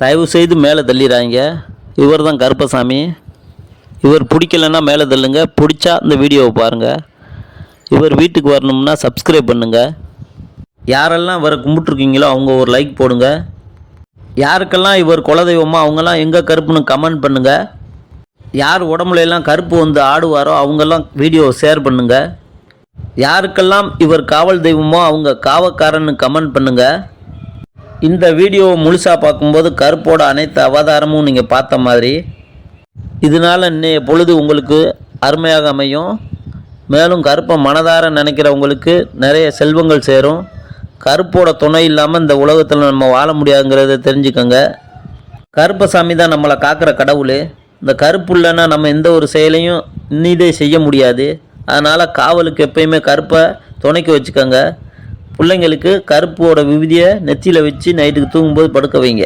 தயவு செய்து மேலே தள்ளிடுறாங்க. இவர் தான் கருப்பசாமி. இவர் பிடிக்கலன்னா மேலே தள்ளுங்க, பிடிச்சா இந்த வீடியோவை பாருங்கள். இவர் வீட்டுக்கு வரணும்னா சப்ஸ்கிரைப் பண்ணுங்கள். யாரெல்லாம் இவரை கும்பிட்ருக்கீங்களோ அவங்க ஒரு லைக் போடுங்க. யாருக்கெல்லாம் இவர் குலதெய்வமோ அவங்கெல்லாம் எங்கே கருப்புன்னு கமெண்ட் பண்ணுங்கள். யார் உடம்புலையெல்லாம் கருப்பு வந்து ஆடுவாரோ அவங்கெல்லாம் வீடியோவை ஷேர் பண்ணுங்கள். யாருக்கெல்லாம் இவர் காவல் தெய்வமோ அவங்க காவக்காரன்னு கமெண்ட் பண்ணுங்கள். இந்த வீடியோவை முழுசாக பார்க்கும்போது கருப்போட அனைத்து அவதாரமும் நீங்கள் பார்த்த மாதிரி இதனால் இன்னைய பொழுது உங்களுக்கு அருமையாக அமையும். மேலும் கருப்பை மனதார நினைக்கிறவங்களுக்கு நிறைய செல்வங்கள் சேரும். கருப்போட துணை இல்லாமல் இந்த உலகத்தில் நம்ம வாழ முடியாதுங்கிறத தெரிஞ்சுக்கோங்க. கருப்பசாமி தான் நம்மளை காக்கிற கடவுள். இந்த கருப்பு இல்லைன்னா நம்ம எந்த ஒரு செயலையும் இன்னிதே செய்ய முடியாது. அதனால் காவலுக்கு எப்பயுமே கருப்பை துணைக்கு வச்சுக்கோங்க. பிள்ளைங்களுக்கு கருப்போட விபூதியை நெத்தியில் வச்சு நைட்டுக்கு தூங்கும்போது படுக்க வைங்க.